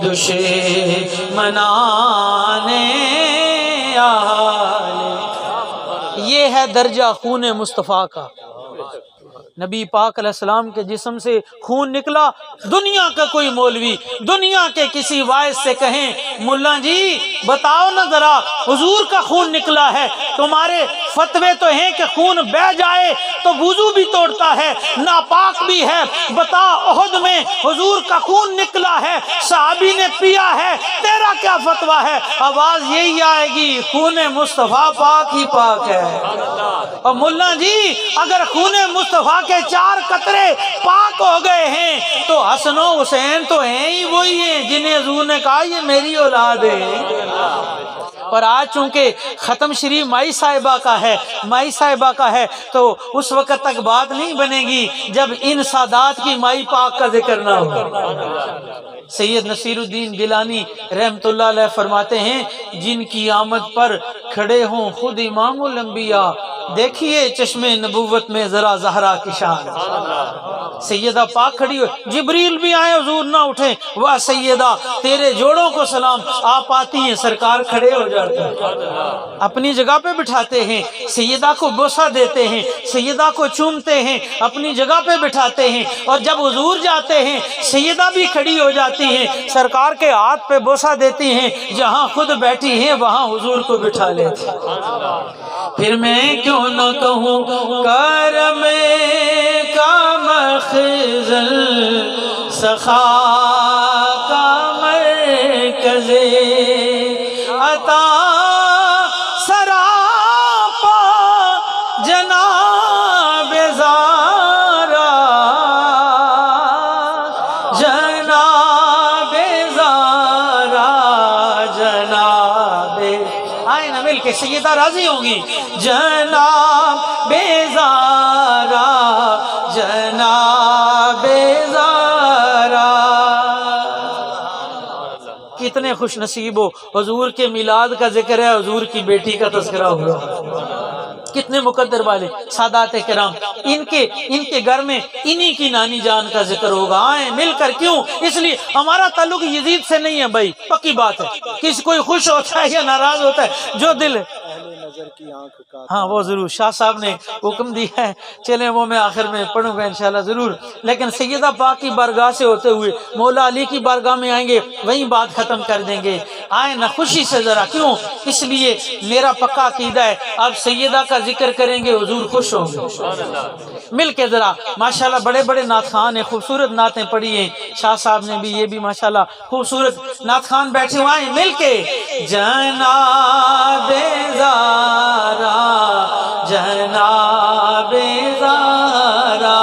دشمنان اہل۔ یہ ہے درجہ خون مصطفیٰ کا۔ نبی پاک علیہ السلام کے جسم سے خون نکلا، دنیا کا کوئی مولوی دنیا کے کسی واعظ سے کہیں ملا جی بتاؤ نا ذرا حضور کا خون نکلا ہے، تمہارے فتوے تو ہیں کہ خون بہہ جائے تو وضو بھی توڑتا ہے، ناپاک بھی ہے، بتا احد میں حضور کا خون نکلا ہے، صحابی نے پیا ہے، تیرا کیا فتویٰ ہے؟ آواز یہی آئے گی خون مصطفیٰ پاک ہی پاک ہے۔ اور ملا جی اگر خون مصطفیٰ کے 4 قطرے پاک ہو گئے ہیں تو حسن و حسین تو ہیں ہی وہی ہیں جنہیں حضور نے کہا یہ میری اولاد ہے۔ اور آج چونکہ ختم شریف مائی صاحبہ کا ہے تو اس وقت تک بات نہیں بنے گی جب ان سادات کی مائی پاک کا ذکر نہ ہو۔ سید نصیر الدین گیلانی رحمت اللہ علیہ فرماتے ہیں جن کی آمد پر کھڑے ہوں خود امام الانبیاء، دیکھیے چشم نبوت میں ذرا زہرا کی شان۔ سیدہ پاک کھڑی ہو، جبریل بھی آئے حضور نہ اٹھے، واہ سیدہ تیرے جوڑوں کو سلام، آپ آتی ہیں سرکار کھڑے ہو جاتے ہیں، اپنی جگہ پہ بٹھاتے ہیں، سیدہ کو بوسہ دیتے ہیں، سیدہ کو چومتے ہیں، اپنی جگہ پہ بٹھاتے ہیں، اور جب حضور جاتے ہیں سیدہ بھی کھڑی ہو جاتی ہیں، سرکار کے ہاتھ پہ بوسہ دیتی ہیں، جہاں خود بیٹھی ہیں وہاں حضور کو بٹھا لیتے ہیں۔ پھر میں کیوں نہ کہوں کرم کا مخزن، سخا کا مرکز، عطا سراپا جناب زارا، جناب زارا، جناب، آئے نا مل کے سیدہ راضی ہوں گی، جناب زارا، جناب زارا۔ کتنے خوش نصیب ہو، حضور کے میلاد کا ذکر ہے، حضور کی بیٹی کا تذکرہ ہوا، کتنے مقدر والے سادات کرام، ان کے گھر میں انہی کی نانی جان کا ذکر ہوگا۔ آئیں مل کر، کیوں؟ اس لیے ہمارا تعلق یزید سے نہیں ہے بھائی، پکی بات ہے، کسی کوئی خوش ہوتا ہے یا ناراض ہوتا ہے جو دل ہے، ہاں وہ ضرور شاہ صاحب نے حکم دیا ہے، چلیں وہ میں آخر میں پڑھوں گا انشاءاللہ ضرور، لیکن سیدہ پاک کی بارگاہ سے ہوتے ہوئے مولا علی کی بارگاہ میں آئیں گے، وہیں بات ختم کر دیں گے۔ آئیں نہ خوشی سے ذرا، کیوں؟ اس لیے میرا پکا عقیدہ ہے اب سیدہ کا ذکر کریں گے حضور خوش ہوں گے۔ مل کے ذرا، ماشاءاللہ بڑے بڑے نعت خان ہیں، خوبصورت نعتیں پڑھی ہیں، شاہ صاحب نے بھی، یہ بھی ماشاءاللہ خوبصورت نعت خان بیٹھے ہوئے ہیں، مل کے جناب زارا، جناب زارا،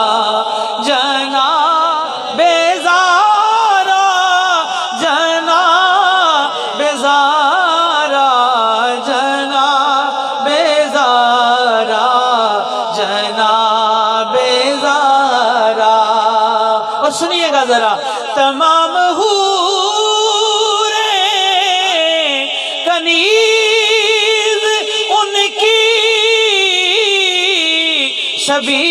جناب زارا، جناب زارا، جناب زارا، جناب زارا۔ اور سنیے گا ذرا، تمام حوریں کنیز ان کی، سبھی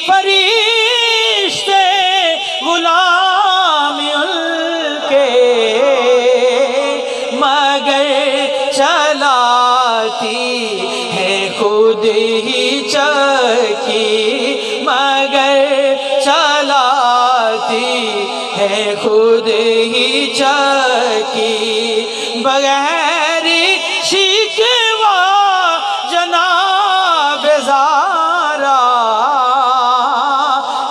فرشتے غلام ان کے، مگر چلاتی ہے خود ہی چکی، مگر چلاتی ہے خود ہی چکی، بغیر شکوہ جناب زارا،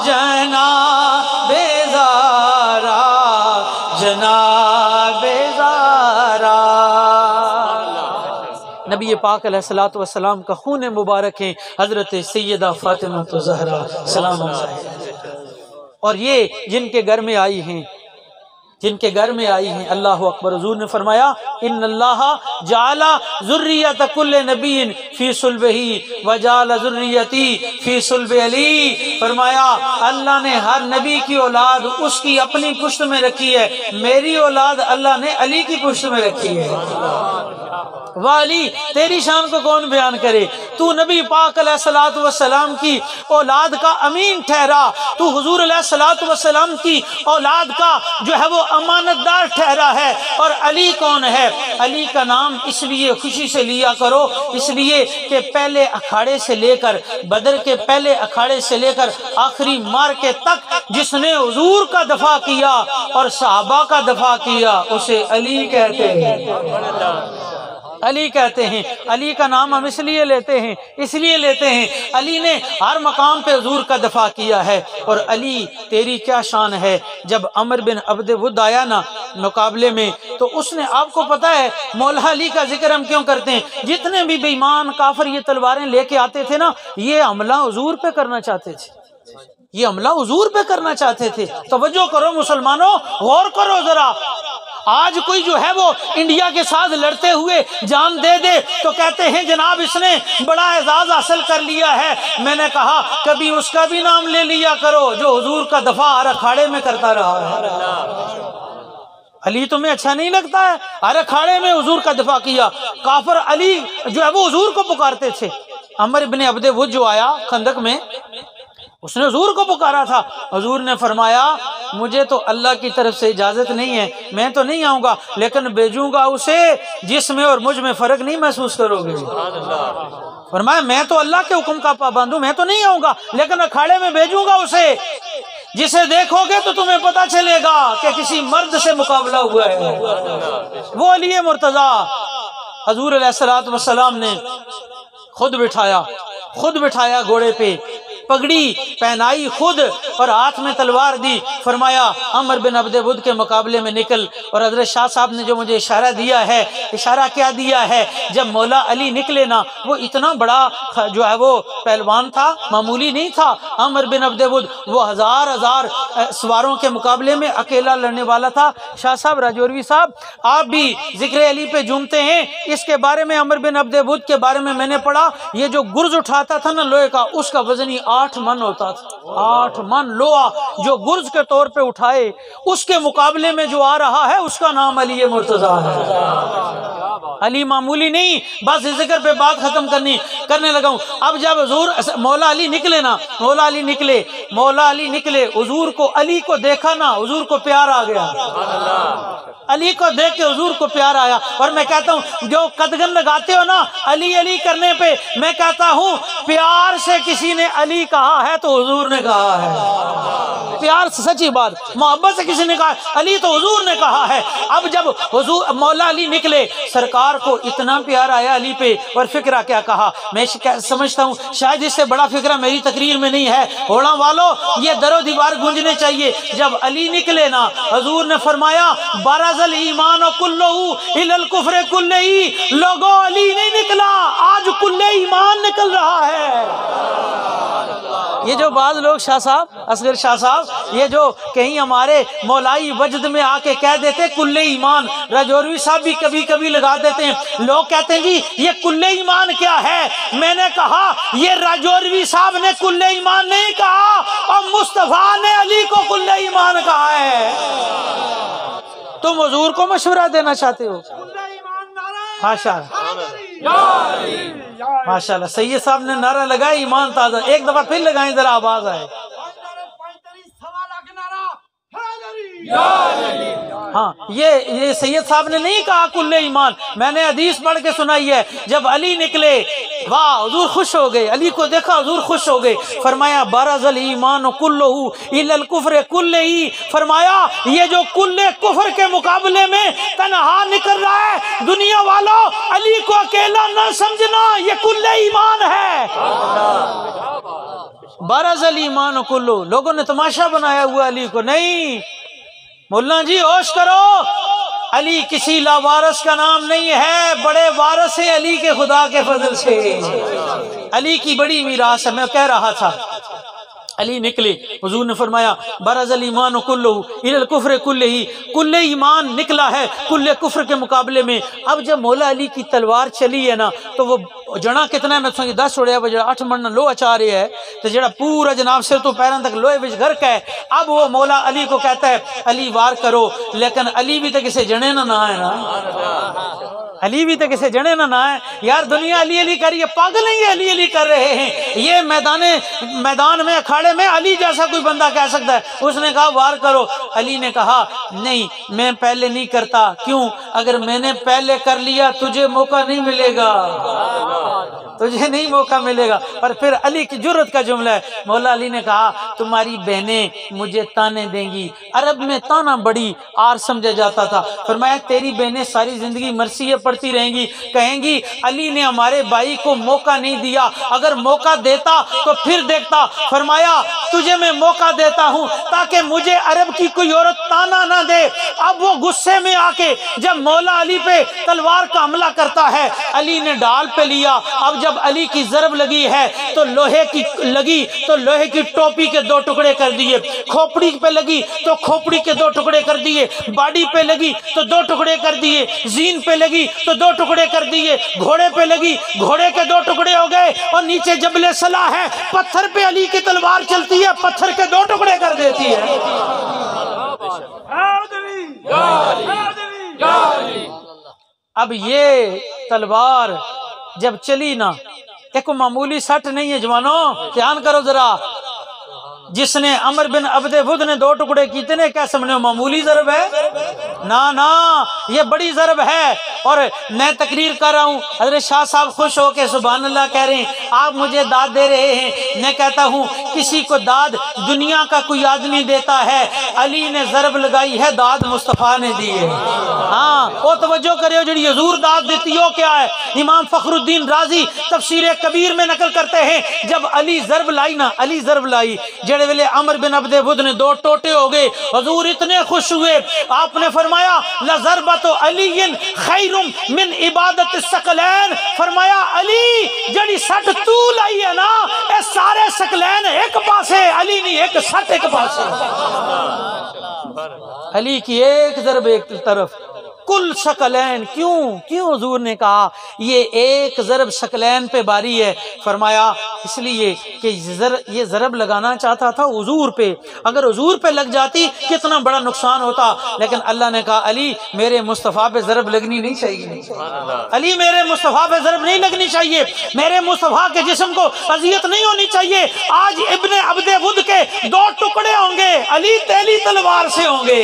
جناب زارا، جناب زارا۔ نبی پاک علیہ الصلوۃ والسلام کا خون مبارک ہے حضرت سیدہ فاطمہ الزہرا سلام علیہا، اور یہ جن کے گھر میں آئی ہیں، اللہ اکبر، حضور نے فرمایا ان اللہ جعل ذریۃ کل نبی فی صلبہ وجعل ذریتی فی صلب علی، فرمایا اللہ نے ہر نبی کی اولاد اس کی اپنی پشت میں رکھی ہے، میری اولاد اللہ نے علی کی پشت میں رکھی ہے۔ والی تیری شان کو کون بیان کرے، تو نبی پاک علیہ الصلوۃ والسلام کی اولاد کا امین ٹھہرا، تو حضور علیہ الصلوۃ والسلام کی اولاد کا جو ہے وہ امانت دار ٹھہرا ہے۔ اور علی کون ہے؟ علی کا نام اس لیے خوشی سے لیا کرو، اس لیے کہ پہلے اکھاڑے سے لے کر، بدر کے پہلے اکھاڑے سے لے کر آخری مارکے تک جس نے حضور کا دفاع کیا اور صحابہ کا دفاع کیا اسے علی کہتے ہیں، علی کہتے ہیں۔ علی کا نام ہم اس لیے لیتے ہیں علی نے ہر مقام پہ حضور کا دفاع کیا ہے۔ اور علی تیری کیا شان ہے، جب عمر بن عبد ود آیا نا مقابلے میں، تو اس نے، آپ کو پتا ہے مولا علی کا ذکر ہم کیوں کرتے ہیں، جتنے بھی بے ایمان کافر یہ تلواریں لے کے آتے تھے نا، یہ حملہ حضور پہ کرنا چاہتے تھے، یہ حملہ حضور پہ کرنا چاہتے تھے۔ توجہ کرو مسلمانوں، غور کرو ذرا۔ آج کوئی جو ہے وہ انڈیا کے ساتھ لڑتے ہوئے جان دے دے تو کہتے ہیں جناب اس نے بڑا اعزاز حاصل کر لیا ہے۔ میں نے کہا کبھی اس کا بھی نام لے لیا کرو جو حضور کا دفاع ہر اکھاڑے میں کرتا رہا ہے۔ علی تمہیں اچھا نہیں لگتا ہے؟ ہر اکھاڑے میں حضور کا دفاع کیا۔ کافر علی جو ہے وہ حضور کو پکارتے تھے۔ عمر بن عبد ود جو آیا خندق میں، اس نے حضور کو پکارا تھا۔ حضور نے فرمایا مجھے تو اللہ کی طرف سے اجازت نہیں ہے، میں تو نہیں آؤں گا، لیکن بھیجوں گا اسے جس میں اور مجھ میں فرق نہیں محسوس کرو گے۔ فرمایا میں تو اللہ کے حکم کا پابند ہوں، میں تو نہیں آؤں گا، لیکن اکھاڑے میں بھیجوں گا اسے جسے دیکھو گے تو تمہیں پتا چلے گا کہ کسی مرد سے مقابلہ ہوا ہے، وہ علی مرتضیٰ۔ حضور علیہ السلام نے خود بٹھایا گھوڑے پہ، پگڑی پہنائی خود اور ہاتھ میں تلوار دی۔ فرمایا عمر بن عبد ود کے مقابلے میں نکل۔ اور حضرت شاہ صاحب نے جو مجھے اشارہ دیا ہے، اشارہ کیا دیا ہے، جب مولا علی نکلے نا، وہ اتنا بڑا جو ہے وہ پہلوان تھا، معمولی نہیں تھا۔ عمر بن عبد ود وہ ہزار سواروں کے مقابلے میں اکیلا لڑنے والا تھا۔ شاہ صاحب راجوروی صاحب آپ بھی ذکر علی پہ جھومتے ہیں، اس کے بارے میں عمر بن عبد ود کے بارے میں نے پڑھا، یہ جو گرز اٹھاتا تھا نا لوہے کا، اس کا وزن 8 من ہوتا تھا۔ 8 من لوہا جو گرز کے طور پہ اٹھائے، اس کے مقابلے میں جو آ رہا ہے اس کا نام علی مرتضیٰ ہے۔ علی معمولی نہیں۔ بس اس ذکر پہ بات ختم کرنے لگا ہوں۔ اب جب حضور مولا علی نکلے نا، مولا علی نکلے، حضور کو علی کو دیکھا نا، حضور کو پیار آ گیا۔ علی کو دیکھ کے حضور کو پیار آیا۔ اور میں کہتا ہوں جو قدغن لگاتے ہو نا علی علی کرنے پہ، میں کہتا ہوں پیار سے کسی نے علی کہا ہے تو حضور نے کہا ہے۔ پیار سے، سچی بات، محبت سے کسی نے کہا ہے علی تو حضور نے کہا ہے۔ اب جب حضور مولا علی نکلے، سرکار کو اتنا پیار آیا علی پہ، اور فکرہ کیا کہا، میں سمجھتا ہوں شاید اس سے بڑا فکرہ میری تقریر میں نہیں ہے۔ ہوڑا والو یہ در و دیوار گونجنے چاہیے۔ جب علی نکلے نا، حضور نے فرمایا بارز الایمان کلہ الی الکفر کلہ، لوگو علی نہیں نکلا، آج کل ایمان نکل رہا ہے۔ یہ جو بعض لوگ شاہ صاحب، اصغر شاہ صاحب، یہ جو کہیں ہمارے مولائی وجد میں آ کے کہہ دیتے کل ایمان، راجوروی صاحب بھی کبھی کبھی لگا دیتے ہیں۔ لوگ کہتے ہیں جی یہ کل ایمان کیا ہے؟ میں نے کہا یہ راجوروی صاحب نے کل ایمان نہیں کہا، اور مصطفیٰ نے علی کو کل ایمان کہا ہے۔ تم حضور کو مشورہ دینا چاہتے ہو؟ ماشاء اللہ، سید صاحب نے نعرہ لگایا ایمان تازہ، ایک دفعہ پھر لگائیں ذرا آواز آئے۔ ہاں یہ سید صاحب نے نہیں کہا کل ایمان، میں نے حدیث پڑھ کے سنائی ہے۔ جب علی نکلے، واہ، حضور خوش ہو گئے، علی کو دیکھا حضور خوش ہو گئے۔ فرمایا بارز الایمان کلہ الی الکفر کلہ، فرمایا یہ جو کل کفر کے مقابلے میں تنہا نکل رہا ہے، دنیا والوں علی کو اکیلا نہ سمجھنا، یہ کل ایمان ہے۔ بارز الایمان کلہ، لوگوں نے تماشا بنایا ہوا علی کو، نہیں مولانا جی ہوش کرو، علی کسی لاوارث کا نام نہیں ہے، بڑے وارث ہیں علی کے خدا کے فضل سے۔ علی کی بڑی میراث ہے۔ میں کہہ رہا تھا علی نکلے، حضور نے فرمایا برز الایمان کلہ الی الکفر کلہ، کل ایمان نکلا ہے کل کفر کے مقابلے میں۔ اب جب مولا علی کی تلوار چلی ہے نا، تو وہ جنا کتنا ہے، میں سمجھ 10 اڑیا وہ 8 من لوہا چاہ رہی ہے، تو جڑا پورا جناب سر تو پیروں تک لوہے وچ گھر کا ہے۔ اب وہ مولا علی کو کہتا ہے علی وار کرو، لیکن علی بھی تو کسی جنے نہ ہے نا، علی بھی تو کسی جنے نہ ہے یار، دنیا علی علی کر رہی ہے، پاگل نہیں ہے علی علی کر رہے ہیں۔ یہ میدان میں اکھاڑے میں علی جیسا کوئی بندہ کہہ سکتا ہے؟ اس نے کہا وار کرو۔ علی نے کہا نہیں، میں پہلے نہیں کرتا، کیوں؟ اگر میں نے پہلے کر لیا تجھے موقع نہیں ملے گا، تجھے نہیں موقع ملے گا۔ اور پھر علی کی جرت کا جملہ ہے، مولا علی نے کہا تمہاری بہنیں مجھے تانے دیں گی، عرب میں تانا بڑی آر سمجھا جاتا تھا۔ فرمایا تیری بہنیں ساری زندگی مرثیے پڑھتی رہیں گی، کہیں گی علی نے ہمارے بھائی کو موقع نہیں دیا، اگر موقع دیتا تو پھر دیکھتا۔ فرمایا تجھے میں موقع دیتا ہوں تاکہ مجھے عرب کی کوئی عورت تانا نہ دے۔ اب وہ غصے میں آ کے جب مولا علی پہ تلوار کا حملہ کرتا ہے، علی نے ڈال پہ لیا۔ اب جب علی کی ضرب لگی ہے تو لوہے کی ٹوپی کے 2 ٹکڑے کر دیے، کھوپڑی پہ لگی تو کھوپڑی کے 2 ٹکڑے کر دیے، باڈی پہ لگی تو 2 ٹکڑے کر دیے، زین پہ لگی تو 2 ٹکڑے کر دیے، گھوڑے پہ لگی گھوڑے کے 2 ٹکڑے ہو گئے، اور نیچے جبل صلاح ہے، پتھر پہ علی کی تلوار چلتی ہے، پتھر کے 2 ٹکڑے کر دیتی ہے۔ اب یہ تلوار جب چلی نا، ایک معمولی سٹ نہیں ہے جوانوں، دھیان کرو ذرا، جس نے عمر بن عبد ود نے 2 ٹکڑے کیتے نے، کیا سمجھو معمولی ضرب ہے؟ نا یہ بڑی ضرب ہے۔ اور میں تقریر کر رہا ہوں، حضرت شاہ صاحب خوش ہو کے سبحان اللہ کہہ رہے ہیں، آپ مجھے داد دے رہے ہیں، میں کہتا ہوں کسی کو داد دنیا کا کوئی آدمی دیتا ہے، علی نے ضرب لگائی ہے، داد مصطفیٰ نے دی ہے۔ ہاں وہ توجہ کرے ہو، جڑی حضور داد دیتی ہو کیا ہے؟ امام فخر الدین رازی تفسیر کبیر میں نقل کرتے ہیں، جب علی ضرب لائی جڑے ویلے عمر بن عبد ود نے 2 ٹوٹے ہو گئے، حضور اتنے خوش ہوئے، آپ نے فرمایا لَضَرْبَةُ عَلِيٍّ خَيْرٌ مِّنْ عِبَادَةِ الثَّقَلَيْنِ، فرمایا علی جڑی سٹ تو لائی ہے نا، اے سارے ثقلین ایک پاسے، علی نہیں ایک سٹ ایک پاسے، علی کی ایک ضرب ایک طرف، کل ثقلین۔ کیوں حضور نے کہا یہ ایک ضرب ثقلین پہ باری ہے؟ فرمایا اس لیے کہ یہ ضرب لگانا چاہتا تھا حضور پہ، اگر حضور پہ لگ جاتی کتنا بڑا نقصان ہوتا، لیکن اللہ نے کہا علی میرے مصطفیٰ پہ ضرب لگنی نہیں چاہیے، علی میرے مصطفیٰ پہ ضرب نہیں لگنی چاہیے، میرے مصطفیٰ کے جسم کو اذیت نہیں ہونی چاہیے۔ آج ابن عبد ود کے 2 ٹکڑے ہوں گے، علی تیلی تلوار سے ہوں گے۔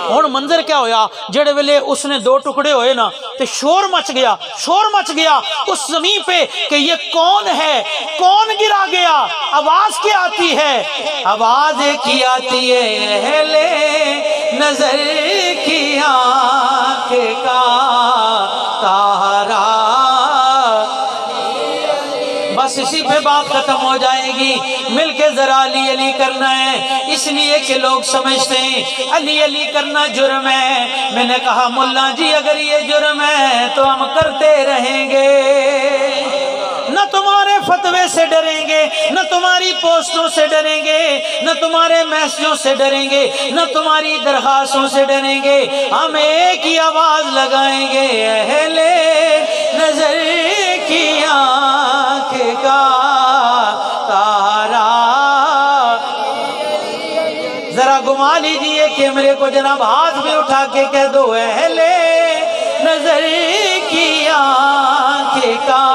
اور منظر کیا ہویا، جڑے ویلے اس نے 2 ٹکڑے ہوئے نا تو شور مچ گیا اس زمین پہ کہ یہ کون ہے، کون گرا گیا؟ آواز کیا آتی ہے؟ آواز کی آتی ہے اہل نظر کی آنکھ کا تارا، بس اسی پہ بات ختم ہو جائے گی۔ مل کے ذرا علی علی کرنا ہے، اس لیے کہ لوگ سمجھتے ہیں علی علی کرنا جرم ہے۔ میں نے کہا ملا جی اگر یہ جرم ہے تو ہم کرتے رہیں گے، نہ تمہارے فتوے سے ڈریں گے، نہ تمہاری پوسٹوں سے ڈریں گے، نہ تمہارے میسجوں سے ڈریں گے، نہ تمہاری درخواستوں سے ڈریں گے، ہم ایک ہی آواز لگائیں گے اہل نظر کی آنکھ کا تارا۔ ذرا گما لیجئے کیمرے کو جناب، ہاتھ میں اٹھا کے کہہ دو اہل نظر کی آنکھ کا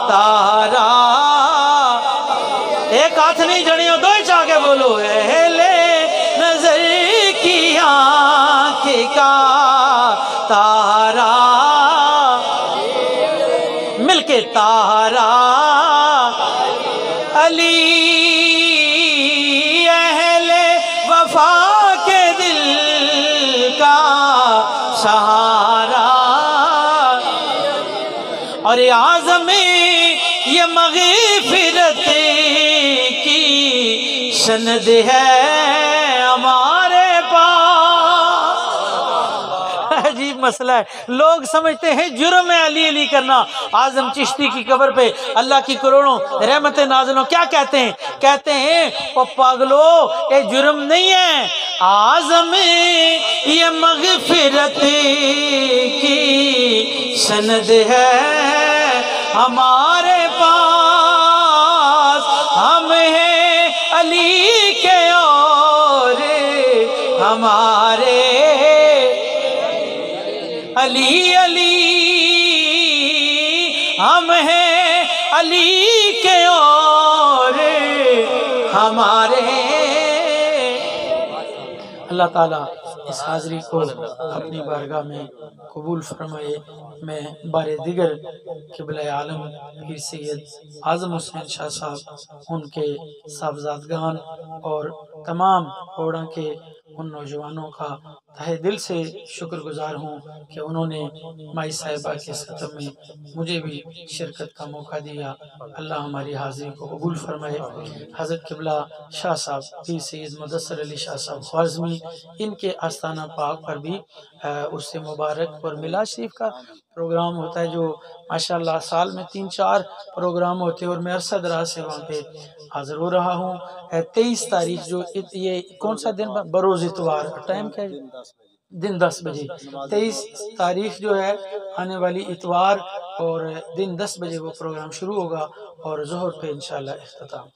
تارا۔ ایک ہاتھ نہیں جڑیوں، 2 ہی چاہ کے بولو اہل نظر کی آنکھ کا تارا، مل کے تارا علی اہل وفا کے دل کا سہارا، اور اعظم یہ مغفرت کی سند ہے ہمارے پاس۔ عجیب مسئلہ ہے، لوگ سمجھتے ہیں جرم ہے علی علی کرنا۔ اعظم چشتی کی قبر پہ اللہ کی کروڑوں رحمت نازلوں کیا کہتے ہیں؟ کہتے ہیں او پاگلو یہ جرم نہیں ہے، اعظم یہ مغفرت کی سند ہے ہمارے پاس، ہم ہیں علی کے اور ہمارے علی علی، ہم ہیں علی کے اور ہمارے۔ اللہ تعالیٰ اس حاضری کو اپنی بارگاہ میں قبول فرمائے۔ میں بار دیگر قبلہ عالم پیر سید اعظم حسین شاہ صاحب، ان کے صاحبزادگان اور تمام اوڑاں کے ان نوجوانوں کا تہہ دل سے شکر گزار ہوں کہ انہوں نے مائی صاحبہ کے ختم میں مجھے بھی شرکت کا موقع دیا۔ اللہ ہماری حاضری کو قبول فرمائے۔ حضرت قبلہ شاہ صاحب پیر سید مدثر علی شاہ صاحب خوارزمی، ان کے آستانہ پاک پر بھی اس سے مبارک اور میلاد شریف کا پروگرام ہوتا ہے جو ماشاءاللہ سال میں 3-4 پروگرام ہوتے ہیں، اور میں عرصہ دراز سے وہاں پہ حاضر ہو رہا ہوں۔ 23 تاریخ جو یہ کون سا دن بروز اتوار، ٹائم کیا ہے؟ دن 10 بجے 23 تاریخ جو ہے آنے والی اتوار، اور دن 10 بجے وہ پروگرام شروع ہوگا اور ظہر پہ انشاءاللہ اختتام۔